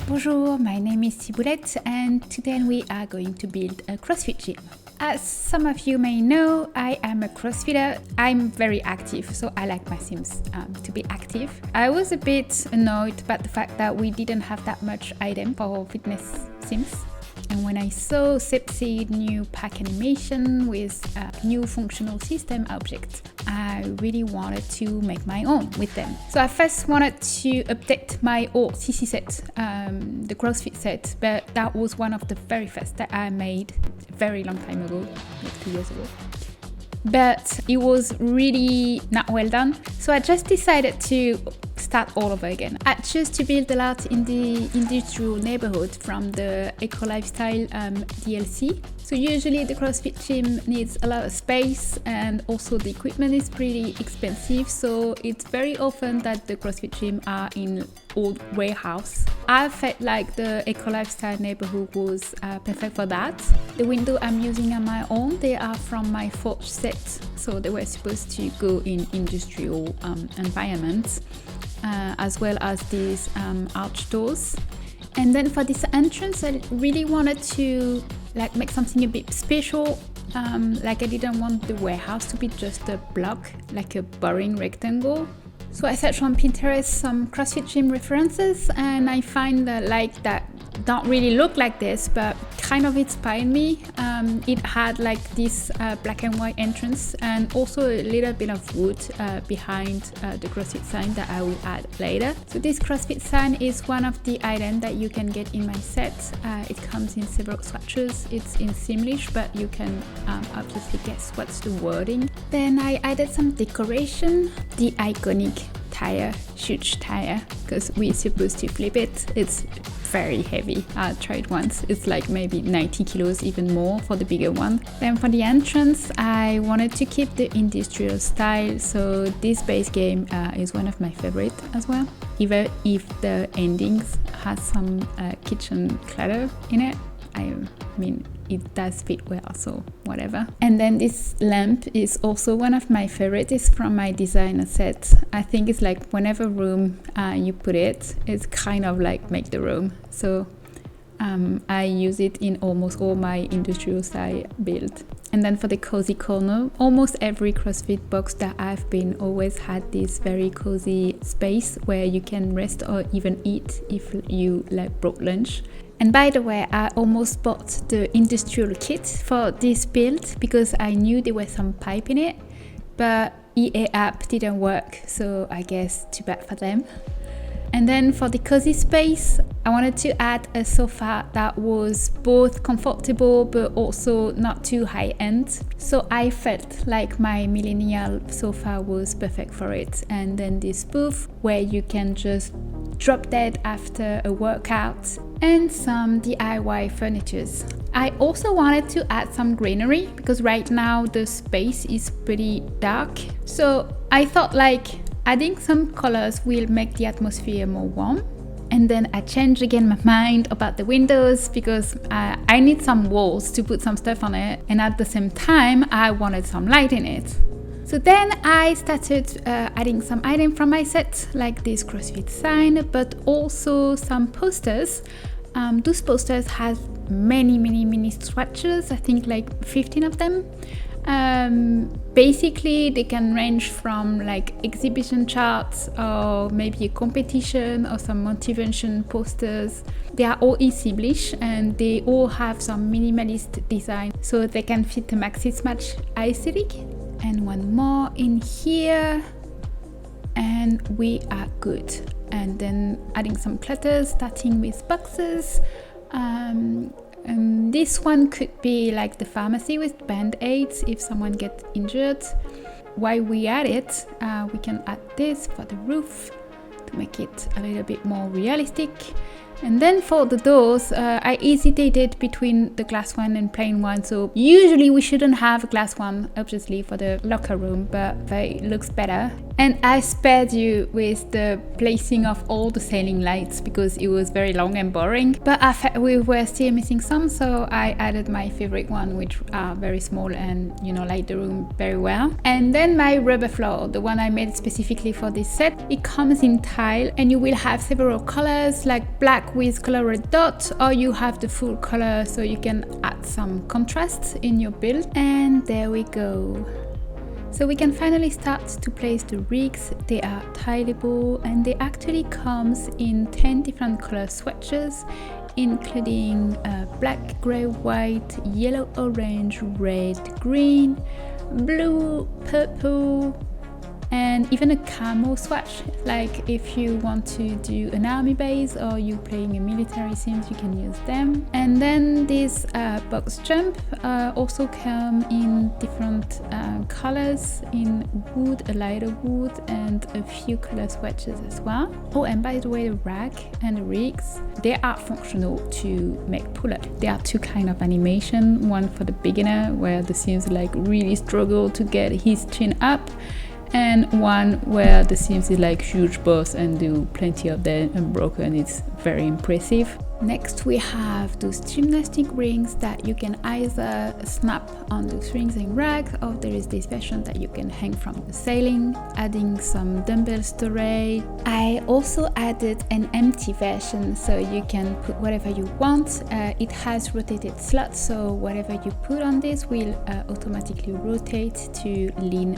Bonjour, my name is Syboulette and today we are going to build a CrossFit gym. As some of you may know, I am a CrossFitter. I'm very active, so I like my Sims to be active. I was a bit annoyed about the fact that we didn't have that much item for fitness Sims. And when I saw Sepsi's new pack animation with new functional system objects, I really wanted to make my own with them. So I first wanted to update my old CC set, the CrossFit set, but that was one of the very first that I made a very long time ago, like 2 years ago. But it was really not well done. So I just decided to start all over again. I chose to build a lot in the industrial neighborhood from the Eco Lifestyle DLC. So usually the CrossFit gym needs a lot of space and also the equipment is pretty expensive. So it's very often that the CrossFit gym are in old warehouse. I felt like the Eco Lifestyle neighborhood was perfect for that. The window I'm using on my own, they are from my Forge set. So they were supposed to go in industrial environments. As well as these arch doors. And then for this entrance, I really wanted to make something a bit special. I didn't want the warehouse to be just a block, like a boring rectangle. So I searched on Pinterest some CrossFit gym references, and I find that don't really look like this, but kind of inspired me. It had this black and white entrance and also a little bit of wood behind the CrossFit sign that I will add later. So this CrossFit sign is one of the items that you can get in my set. It comes in several swatches. It's in Simlish, but you can obviously guess what's the wording. Then I added some decoration, the iconic tire, huge tire, because we're supposed to flip it. It's very heavy. I tried once. It's maybe 90 kilos, even more for the bigger one. Then for the entrance, I wanted to keep the industrial style. So this base game is one of my favorite as well. Even if the endings has some kitchen clutter in it. I mean, it does fit well, so whatever. And then this lamp is also one of my favorites. It's from my designer set. I think it's whenever room you put it, it's kind of make the room. So I use it in almost all my industrial style build. And then for the cozy corner, almost every CrossFit box that I've been always had this very cozy space where you can rest or even eat if you brought lunch. And by the way, I almost bought the industrial kit for this build because I knew there was some pipe in it, but EA app didn't work, so I guess too bad for them. And then for the cozy space, I wanted to add a sofa that was both comfortable but also not too high-end. So I felt like my millennial sofa was perfect for it. And then this booth where you can just drop dead after a workout, and some DIY furnitures. I also wanted to add some greenery because right now the space is pretty dark. So I thought adding some colors will make the atmosphere more warm. And then I changed again my mind about the windows because I need some walls to put some stuff on it, and at the same time I wanted some light in it. So then I started adding some items from my set, like this CrossFit sign, but also some posters. Those posters have many swatches, I think 15 of them. Basically they can range from exhibition charts or maybe a competition or some motivation posters. They are all in Simlish and they all have some minimalist design so they can fit the Maxis Match aesthetic. And one more in here and we are good. And then adding some clutters, starting with boxes. This one could be the pharmacy with band-aids if someone gets injured. While we add it, we can add this for the roof to make it a little bit more realistic. And then for the doors, I hesitated between the glass one and plain one. So usually we shouldn't have a glass one, obviously, for the locker room, but it looks better. And I spared you with the placing of all the sailing lights because it was very long and boring. But I felt we were still missing some, so I added my favorite one, which are very small and, you know, light the room very well. And then my rubber floor, the one I made specifically for this set, it comes in tile and you will have several colors like black with colored dots, or you have the full color so you can add some contrast in your build. And there we go. So we can finally start to place the rigs. They are tileable and they actually comes in 10 different color swatches, including black, grey, white, yellow, orange, red, green, blue, purple, and even a camo swatch. Like if you want to do an army base or you playing a military sims, you can use them. And then this box jump also come in different colors, in wood, a lighter wood, and a few color swatches as well. Oh, and by the way, the rack and the rigs, they are functional to make pull-up. There are two kind of animation, one for the beginner where the sims like really struggle to get his chin up, and one where the sims is like huge boss and do plenty of them unbroken. It's very impressive. Next we have those gymnastic rings that you can either snap on those rings and rack, or there is this version that you can hang from the ceiling, adding some dumbbell storage. I also added an empty version so you can put whatever you want. It has rotated slots, so whatever you put on this will automatically rotate to lean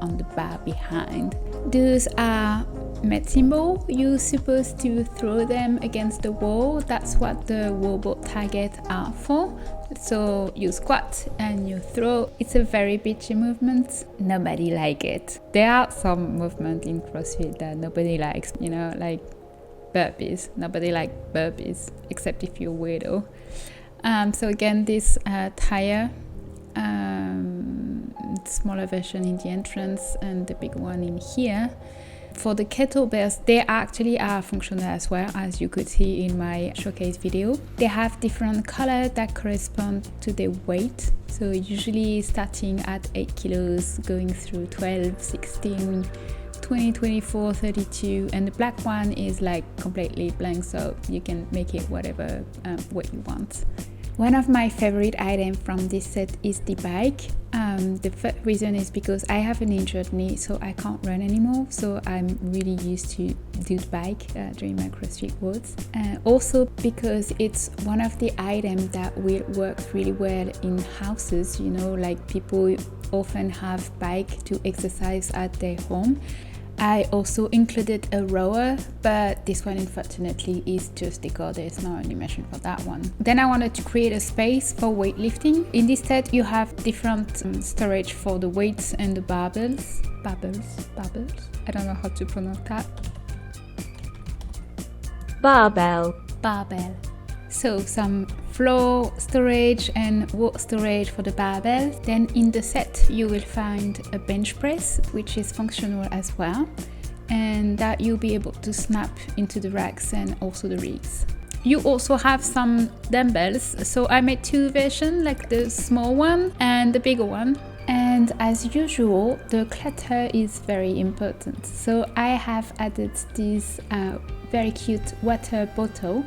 on the bar behind. Those are med symbol. You're supposed to throw them against the wall. That's what the wallboard targets are for. So you squat and you throw. It's a very bitchy movement. Nobody likes it. There are some movements in CrossFit that nobody likes, you know, like burpees. Nobody likes burpees except if you're weirdo. So again, this tire, smaller version in the entrance and the big one in here. For the kettlebells, they actually are functional as well, as you could see in my showcase video. They have different colors that correspond to their weight. So usually starting at 8 kilos, going through 12, 16, 20, 24, 32, and the black one is like completely blank, so you can make it whatever weight you want. One of my favorite items from this set is the bike. The first reason is because I have an injured knee, so I can't run anymore. So I'm really used to do the bike during my CrossFit works. Also because it's one of the items that will work really well in houses. You know, like people often have bike to exercise at their home. I also included a rower, but this one unfortunately is just decor. There's no animation for that one. Then I wanted to create a space for weightlifting. In this set you have different storage for the weights and the barbells. Barbells? I don't know how to pronounce that. Barbell. So some floor storage and wall storage for the barbell. Then in the set you will find a bench press, which is functional as well, and that you'll be able to snap into the racks and also the rigs. You also have some dumbbells, so I made two versions, like the small one and the bigger one. And as usual, the clutter is very important, so I have added this very cute water bottle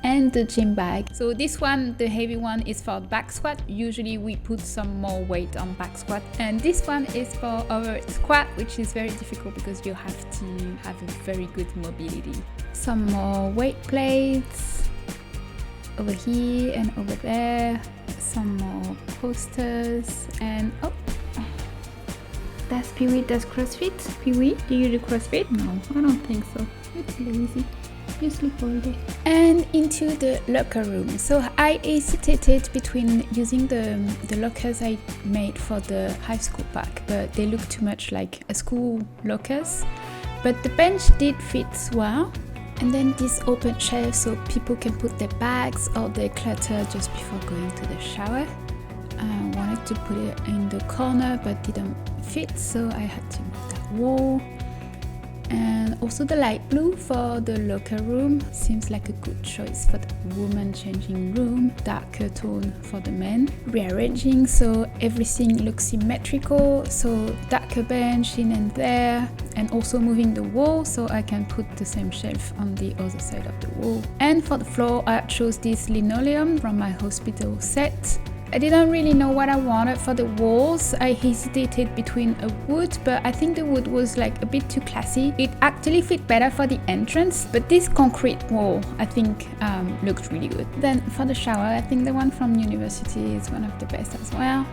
and the gym bag. So this one, the heavy one, is for back squat. Usually we put some more weight on back squat, and this one is for overhead squat, which is very difficult because you have to have a very good mobility. Some more weight plates over here and over there, some more posters, and oh, that's Pee-wee does CrossFit. Pee-wee, do you do CrossFit? No, I don't think so. It's lazy. You sleep all day. And into the locker room. So I hesitated between using the lockers I made for the high school pack, but they look too much like a school lockers. But the bench did fit well. And then this open shelf so people can put their bags or their clutter just before going to the shower. I wanted to put it in the corner but didn't fit, so I had to move that wall. And also the light blue for the locker room seems like a good choice for the woman changing room. Darker tone for the men. Rearranging so everything looks symmetrical, so darker bench in and there, and also moving the wall so I can put the same shelf on the other side of the wall. And for the floor I chose this linoleum from my hospital set. I didn't really know what I wanted for the walls. I hesitated between a wood, but I think the wood was like a bit too classy. It actually fit better for the entrance, but this concrete wall I think looked really good. Then for the shower, I think the one from university is one of the best as well.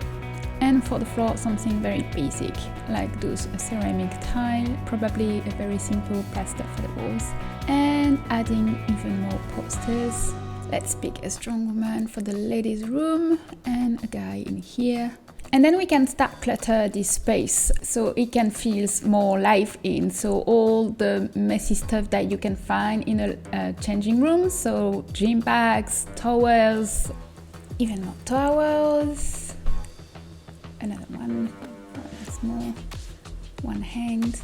And for the floor, something very basic, like those ceramic tile, probably a very simple plaster for the walls. And adding even more posters. Let's pick a strong woman for the ladies' room and a guy in here. And then we can start clutter this space so it can feel more life in. So all the messy stuff that you can find in a changing room. So gym bags, towels, even more towels. Another one, small, one hanged.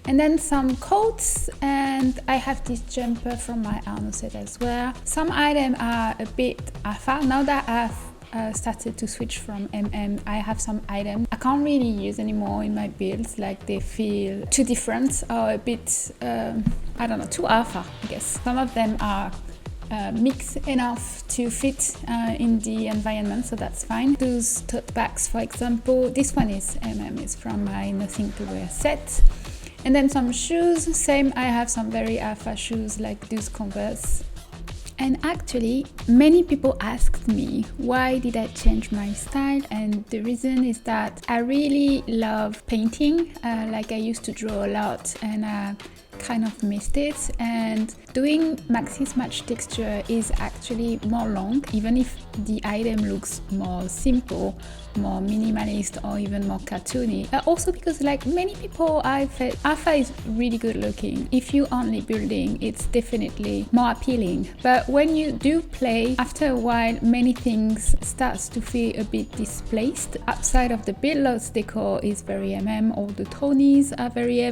And then some coats, and I have this jumper from my Arno set as well. Some items are a bit alpha. Now that I've started to switch from I have some items I can't really use anymore in my builds, like they feel too different or a bit, I don't know, too alpha, I guess. Some of them are mixed enough to fit in the environment, so that's fine. Those tote bags, for example, this one is it's from my Nothing to Wear set. And then some shoes, same, I have some very alpha shoes like those Converse. And actually, many people asked me why did I change my style, and the reason is that I really love painting, like I used to draw a lot and I kind of missed it, and doing maxi match texture is actually more long, even if the item looks more simple, more minimalist or even more cartoony. Also because like many people, I felt alpha is really good looking. If you only building, it's definitely more appealing, but when you do play, after a while many things starts to feel a bit displaced. Outside of the build lots decor is very all the Tonys are very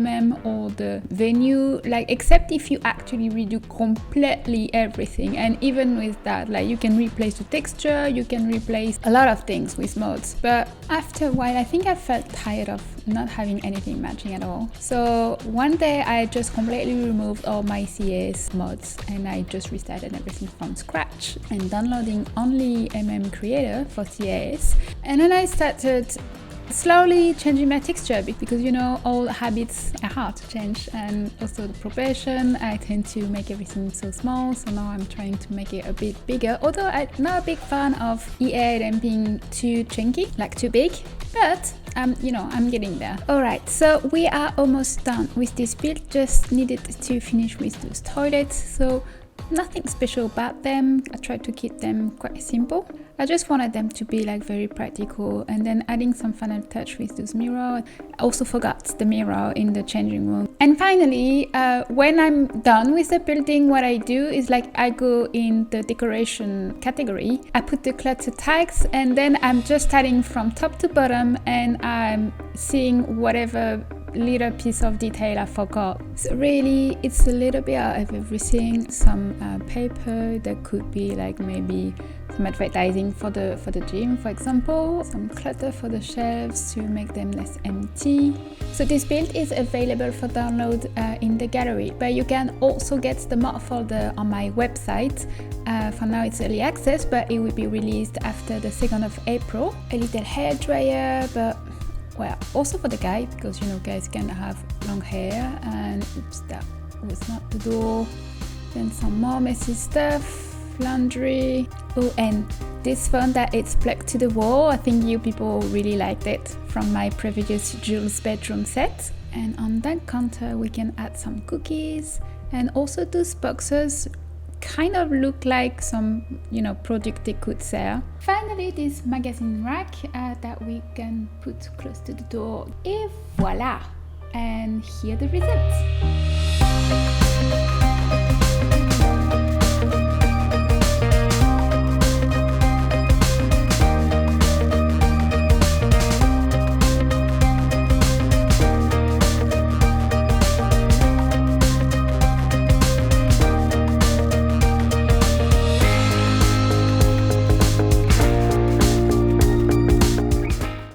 all the venue, like except if you actually redo completely everything, and even with that, like you can replace the texture, you can replace a lot of things with mods. But after a while I think I felt tired of not having anything matching at all. So one day I just completely removed all my CAS mods and I just restarted everything from scratch and downloading only Creator for CAS. And then I started slowly changing my texture because you know all habits are hard to change, and also the proportion, I tend to make everything so small, so now I'm trying to make it a bit bigger, although I'm not a big fan of them being too chunky, like too big, but you know, I'm getting there. Alright, so we are almost done with this build, just needed to finish with those toilets, so nothing special about them. I tried to keep them quite simple. I just wanted them to be like very practical, and then adding some final touch with those mirror. I also forgot the mirror in the changing room. And finally, when I'm done with the building, what I do is like I go in the decoration category, I put the clutter tags, and then I'm just starting from top to bottom and I'm seeing whatever little piece of detail I forgot. So really it's a little bit of everything. Some paper that could be like maybe some advertising for the gym, for example, some clutter for the shelves to make them less empty. So this build is available for download in the gallery, but you can also get the mod folder on my website. For now it's early access, but it will be released after the 2nd of April. A little hair dryer, but well, also for the guy, because you know guys can have long hair, and oops, that was not the door. Then some more messy stuff, laundry. Oh, and this phone that it's plugged to the wall, I think you people really liked it from my previous Jules bedroom set. And on that counter we can add some cookies, and also those boxes kind of look like some, you know, product they could sell. Finally, this magazine rack that we can put close to the door. Et voila! And here are the results.